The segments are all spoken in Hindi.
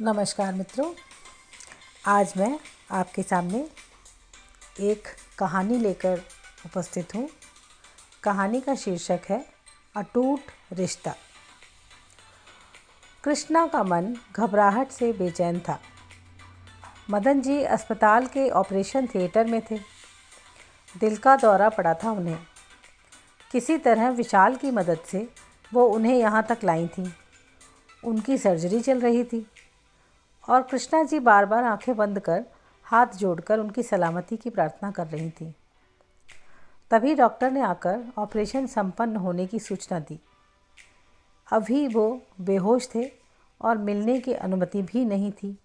नमस्कार मित्रों, आज मैं आपके सामने एक कहानी लेकर उपस्थित हूँ। कहानी का शीर्षक है अटूट रिश्ता। कृष्णा का मन घबराहट से बेचैन था। मदन जी अस्पताल के ऑपरेशन थिएटर में थे। दिल का दौरा पड़ा था उन्हें। किसी तरह विशाल की मदद से वो उन्हें यहाँ तक लाई थी। उनकी सर्जरी चल रही थी और कृष्णा जी बार बार आंखें बंद कर हाथ जोड़कर उनकी सलामती की प्रार्थना कर रही थी। तभी डॉक्टर ने आकर ऑपरेशन संपन्न होने की सूचना दी। अभी वो बेहोश थे और मिलने की अनुमति भी नहीं थी।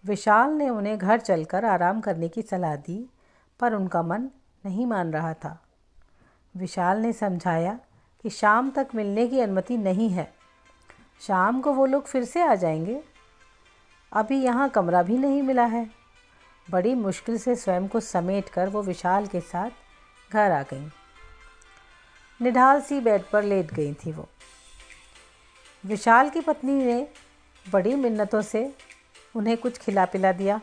विशाल ने उन्हें घर चलकर आराम करने की सलाह दी, पर उनका मन नहीं मान रहा था। विशाल ने समझाया कि शाम तक मिलने की अनुमति नहीं है। शाम को वो लोग फिर से आ जाएंगे। अभी यहाँ कमरा भी नहीं मिला है। बड़ी मुश्किल से स्वयं को समेटकर वो विशाल के साथ घर आ गईं। निढाल सी बेड पर लेट गई थी वो। विशाल की पत्नी ने बड़ी मिन्नतों से उन्हें कुछ खिला पिला दिया।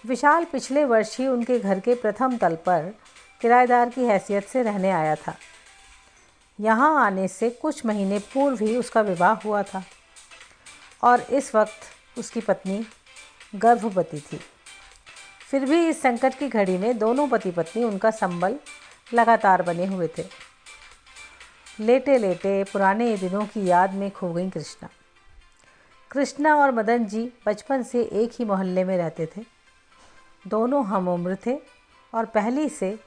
विशाल पिछले वर्ष ही उनके घर के प्रथम तल पर किराएदार की हैसियत से रहने आया था। यहाँ आने से कुछ महीने पूर्व ही उसका विवाह हुआ था और इस वक्त उसकी पत्नी गर्भवती थी। फिर भी इस संकट की घड़ी में दोनों पति पत्नी उनका संबल लगातार बने हुए थे। लेटे लेटे पुराने दिनों की याद में खो गई कृष्णा। कृष्णा और मदन जी बचपन से एक ही मोहल्ले में रहते थे। दोनों हम उम्र थे और पहली से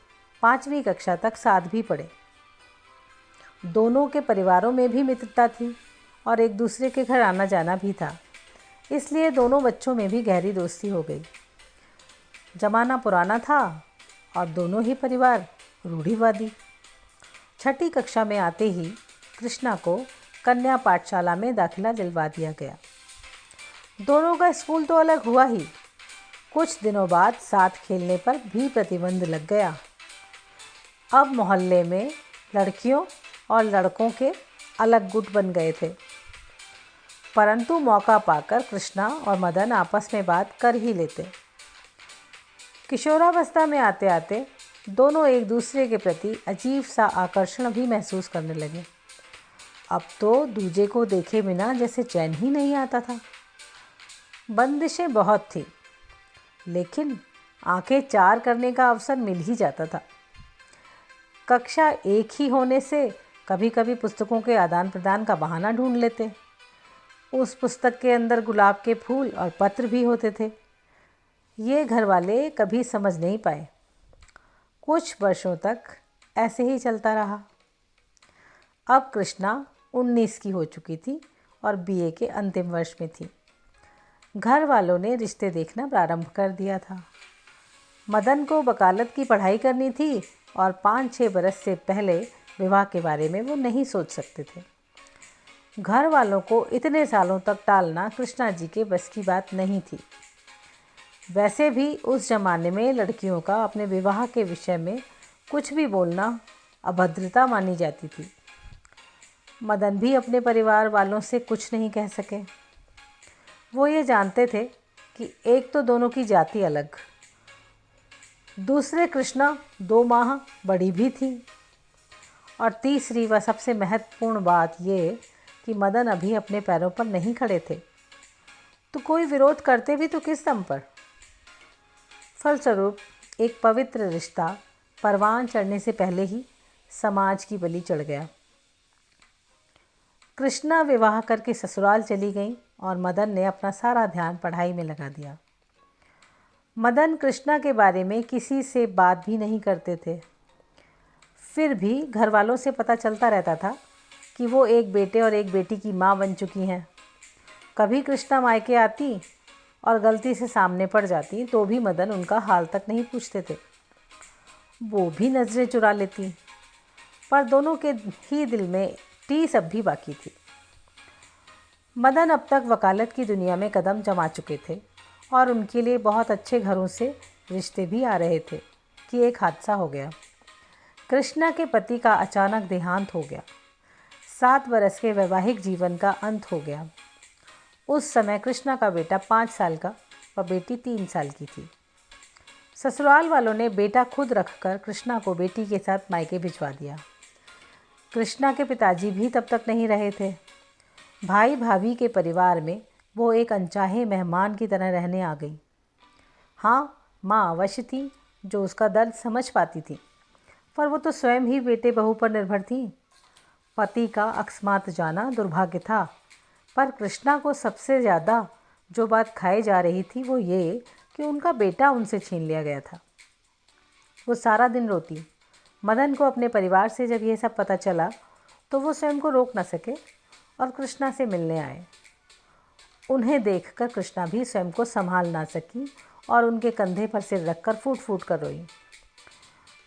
5वीं कक्षा तक साथ भी पढ़े। दोनों के परिवारों में भी मित्रता थी और एक दूसरे के घर आना जाना भी था। इसलिए दोनों बच्चों में भी गहरी दोस्ती हो गई। जमाना पुराना था और दोनों ही परिवार रूढ़िवादी। 6ठी कक्षा में आते ही कृष्णा को कन्या पाठशाला में दाखिला दिलवा दिया गया। दोनों का स्कूल तो अलग हुआ ही, कुछ दिनों बाद साथ खेलने पर भी प्रतिबंध लग गया। अब मोहल्ले में लड़कियों और लड़कों के अलग गुट बन गए थे। परंतु मौका पाकर कृष्णा और मदन आपस में बात कर ही लेते। किशोरावस्था में आते आते दोनों एक दूसरे के प्रति अजीब सा आकर्षण भी महसूस करने लगे। अब तो दूजे को देखे बिना जैसे चैन ही नहीं आता था। बंदिशें बहुत थी, लेकिन आंखें चार करने का अवसर मिल ही जाता था। कक्षा एक ही होने से कभी कभी पुस्तकों के आदान प्रदान का बहाना ढूंढ लेते। उस पुस्तक के अंदर गुलाब के फूल और पत्र भी होते थे। ये घर वाले कभी समझ नहीं पाए। कुछ वर्षों तक ऐसे ही चलता रहा। अब कृष्णा 19 की हो चुकी थी और बीए के अंतिम वर्ष में थी। घर वालों ने रिश्ते देखना प्रारंभ कर दिया था। मदन को वकालत की पढ़ाई करनी थी और 5-6 बरस से पहले विवाह के बारे में वो नहीं सोच सकते थे। घर वालों को इतने सालों तक टालना कृष्णा जी के बस की बात नहीं थी। वैसे भी उस जमाने में लड़कियों का अपने विवाह के विषय में कुछ भी बोलना अभद्रता मानी जाती थी। मदन भी अपने परिवार वालों से कुछ नहीं कह सके। वो ये जानते थे कि एक तो दोनों की जाति अलग, दूसरे कृष्णा 2 माह बड़ी भी थी, और तीसरी व सबसे महत्वपूर्ण बात ये कि मदन अभी अपने पैरों पर नहीं खड़े थे। तो कोई विरोध करते भी तो किस दम पर। फलस्वरूप एक पवित्र रिश्ता परवान चढ़ने से पहले ही समाज की बलि चढ़ गया। कृष्णा विवाह करके ससुराल चली गई और मदन ने अपना सारा ध्यान पढ़ाई में लगा दिया। मदन कृष्णा के बारे में किसी से बात भी नहीं करते थे। फिर भी घर वालों से पता चलता रहता था कि वो एक बेटे और एक बेटी की माँ बन चुकी हैं। कभी कृष्णा मायके आती और गलती से सामने पड़ जाती तो भी मदन उनका हाल तक नहीं पूछते थे। वो भी नज़रें चुरा लेती, पर दोनों के ही दिल में टीस अब भी बाकी थी। मदन अब तक वकालत की दुनिया में कदम जमा चुके थे और उनके लिए बहुत अच्छे घरों से रिश्ते भी आ रहे थे कि एक हादसा हो गया। कृष्णा के पति का अचानक देहांत हो गया। 7 बरस के वैवाहिक जीवन का अंत हो गया। उस समय कृष्णा का बेटा 5 साल का व बेटी 3 साल की थी। ससुराल वालों ने बेटा खुद रखकर कृष्णा को बेटी के साथ मायके भिजवा दिया। कृष्णा के पिताजी भी तब तक नहीं रहे थे। भाई भाभी के परिवार में वो एक अनचाहे मेहमान की तरह रहने आ गई। हाँ, माँ अवश्य थी जो उसका दर्द समझ पाती थी, पर वो तो स्वयं ही बेटे बहू पर निर्भर थी। पति का अकस्मात जाना दुर्भाग्य था, पर कृष्णा को सबसे ज़्यादा जो बात खाई जा रही थी वो ये कि उनका बेटा उनसे छीन लिया गया था। वो सारा दिन रोती। मदन को अपने परिवार से जब यह सब पता चला तो वो स्वयं को रोक न सके और कृष्णा से मिलने आए। उन्हें देखकर कृष्णा भी स्वयं को संभाल ना सकी और उनके कंधे पर सिर रखकर फूट फूट कर रोई।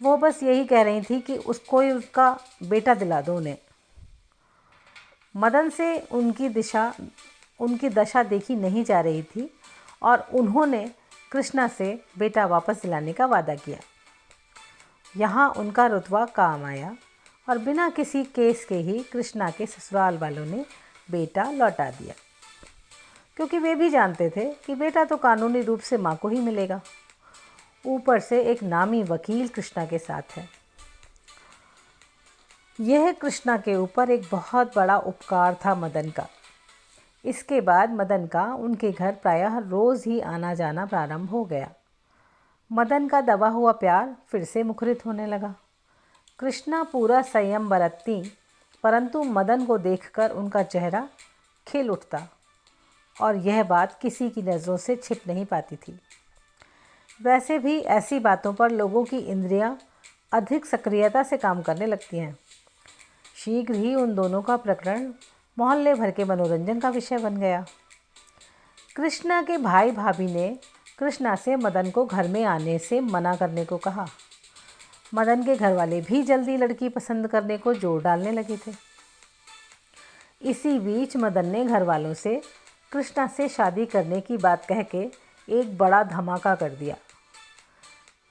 वो बस यही कह रही थी कि उसको ही उसका बेटा दिला दो उन्हें। मदन से उनकी दशा देखी नहीं जा रही थी और उन्होंने कृष्णा से बेटा वापस दिलाने का वादा किया। यहाँ उनका रुतबा काम आया और बिना किसी केस के ही कृष्णा के ससुराल वालों ने बेटा लौटा दिया, क्योंकि वे भी जानते थे कि बेटा तो कानूनी रूप से माँ को ही मिलेगा। ऊपर से एक नामी वकील कृष्णा के साथ है। यह कृष्णा के ऊपर एक बहुत बड़ा उपकार था मदन का। इसके बाद मदन का उनके घर प्रायः रोज़ ही आना जाना प्रारंभ हो गया। मदन का दबा हुआ प्यार फिर से मुखरित होने लगा। कृष्णा पूरा संयम बरतती, परंतु मदन को देखकर उनका चेहरा खिल उठता और यह बात किसी की नज़रों से छिप नहीं पाती थी। वैसे भी ऐसी बातों पर लोगों की इंद्रियां अधिक सक्रियता से काम करने लगती हैं। शीघ्र ही उन दोनों का प्रकरण मोहल्ले भर के मनोरंजन का विषय बन गया। कृष्णा के भाई भाभी ने कृष्णा से मदन को घर में आने से मना करने को कहा। मदन के घर वाले भी जल्दी लड़की पसंद करने को जोर डालने लगे थे। इसी बीच मदन ने घर वालों से कृष्णा से शादी करने की बात कह के एक बड़ा धमाका कर दिया।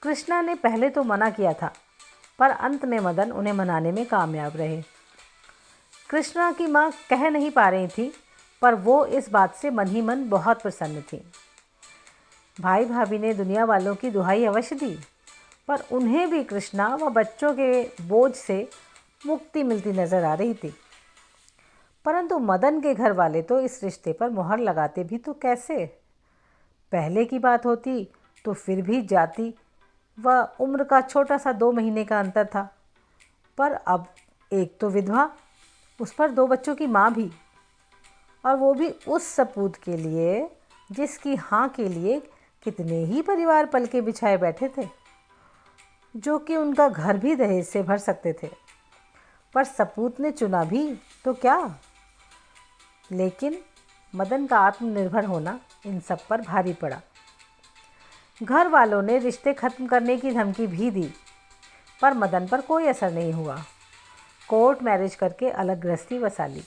कृष्णा ने पहले तो मना किया था, पर अंत में मदन उन्हें मनाने में कामयाब रहे। कृष्णा की माँ कह नहीं पा रही थी, पर वो इस बात से मन ही मन बहुत प्रसन्न थी। भाई भाभी ने दुनिया वालों की दुहाई अवश्य दी, पर उन्हें भी कृष्णा व बच्चों के बोझ से मुक्ति मिलती नजर आ रही थी। परंतु मदन के घर वाले तो इस रिश्ते पर मोहर लगाते भी तो कैसे? पहले की बात होती तो फिर भी जाति व उम्र का छोटा सा 2 महीने का अंतर था, पर अब एक तो विधवा, उस पर 2 बच्चों की माँ भी, और वो भी उस सपूत के लिए जिसकी हाँ के लिए कितने ही परिवार पल के बिछाए बैठे थे, जो कि उनका घर भी दहेज से भर सकते थे। पर सपूत ने चुना भी तो क्या? लेकिन मदन का आत्मनिर्भर होना इन सब पर भारी पड़ा। घर वालों ने रिश्ते खत्म करने की धमकी भी दी, पर मदन पर कोई असर नहीं हुआ। कोर्ट मैरिज करके अलग गृहस्थी बसा ली।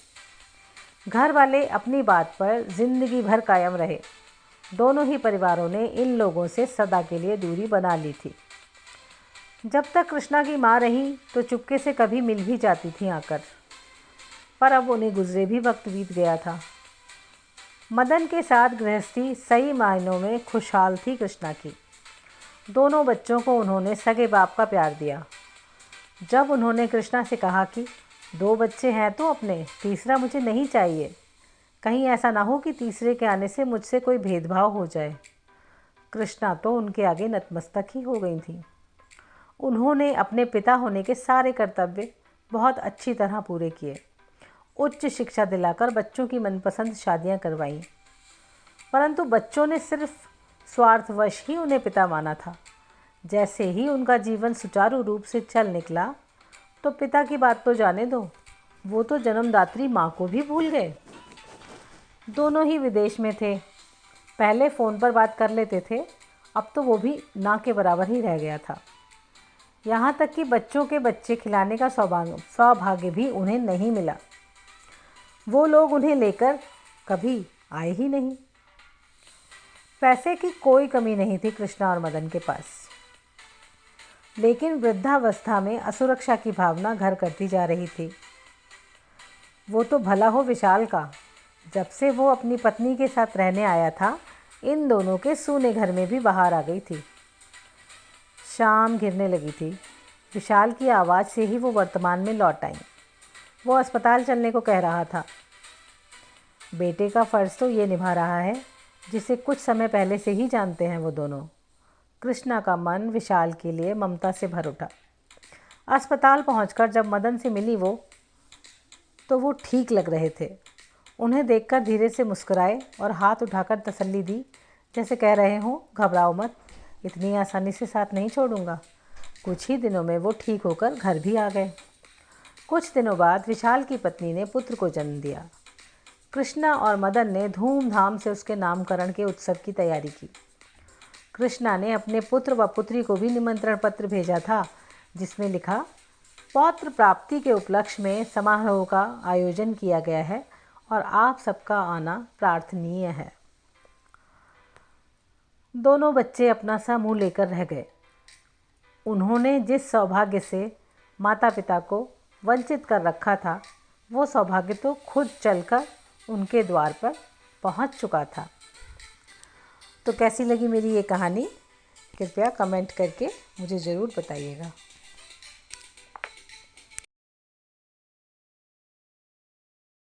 घर वाले अपनी बात पर जिंदगी भर कायम रहे। दोनों ही परिवारों ने इन लोगों से सदा के लिए दूरी बना ली थी। जब तक कृष्णा की माँ रही तो चुपके से कभी मिल भी जाती थी आकर, पर अब उन्हें गुजरे भी वक्त बीत गया था। मदन के साथ गृहस्थी सही मायनों में खुशहाल थी कृष्णा की। दोनों बच्चों को उन्होंने सगे बाप का प्यार दिया। जब उन्होंने कृष्णा से कहा कि 2 बच्चे हैं तो अपने, तीसरा मुझे नहीं चाहिए, कहीं ऐसा ना हो कि तीसरे के आने से मुझसे कोई भेदभाव हो जाए, कृष्णा तो उनके आगे नतमस्तक ही हो गई थी। उन्होंने अपने पिता होने के सारे कर्तव्य बहुत अच्छी तरह पूरे किए। उच्च शिक्षा दिलाकर बच्चों की मनपसंद शादियां करवाईं, परंतु बच्चों ने सिर्फ स्वार्थवश ही उन्हें पिता माना था। जैसे ही उनका जीवन सुचारू रूप से चल निकला तो पिता की बात तो जाने दो, वो तो जन्मदात्री माँ को भी भूल गए। दोनों ही विदेश में थे। पहले फ़ोन पर बात कर लेते थे, अब तो वो भी ना के बराबर ही रह गया था। यहाँ तक कि बच्चों के बच्चे खिलाने का सौभाग्य भी उन्हें नहीं मिला। वो लोग उन्हें लेकर कभी आए ही नहीं। पैसे की कोई कमी नहीं थी कृष्णा और मदन के पास, लेकिन वृद्धावस्था में असुरक्षा की भावना घर करती जा रही थी। वो तो भला हो विशाल का, जब से वो अपनी पत्नी के साथ रहने आया था, इन दोनों के सूने घर में भी बाहर आ गई थी। शाम गिरने लगी थी। विशाल की आवाज़ से ही वो वर्तमान में लौट आई। वो अस्पताल चलने को कह रहा था। बेटे का फ़र्ज़ तो ये निभा रहा है जिसे कुछ समय पहले से ही जानते हैं वो दोनों। कृष्णा का मन विशाल के लिए ममता से भर उठा। अस्पताल पहुंचकर जब मदन से मिली तो वो ठीक लग रहे थे। उन्हें देखकर धीरे से मुस्कुराए और हाथ उठाकर तसल्ली दी, जैसे कह रहे हों, घबराओ मत, इतनी आसानी से साथ नहीं छोड़ूंगा। कुछ ही दिनों में वो ठीक होकर घर भी आ गए। कुछ दिनों बाद विशाल की पत्नी ने पुत्र को जन्म दिया। कृष्णा और मदन ने धूमधाम से उसके नामकरण के उत्सव की तैयारी की। कृष्णा ने अपने पुत्र व पुत्री को भी निमंत्रण पत्र भेजा था, जिसमें लिखा, पौत्र प्राप्ति के उपलक्ष्य में समारोह का आयोजन किया गया है और आप सबका आना प्रार्थनीय है। दोनों बच्चे अपना सा मुँह लेकर रह गए। उन्होंने जिस सौभाग्य से माता पिता को वंचित कर रखा था, वो सौभाग्य तो खुद चलकर उनके द्वार पर पहुंच चुका था। तो कैसी लगी मेरी ये कहानी? कृपया कमेंट करके मुझे ज़रूर बताइएगा।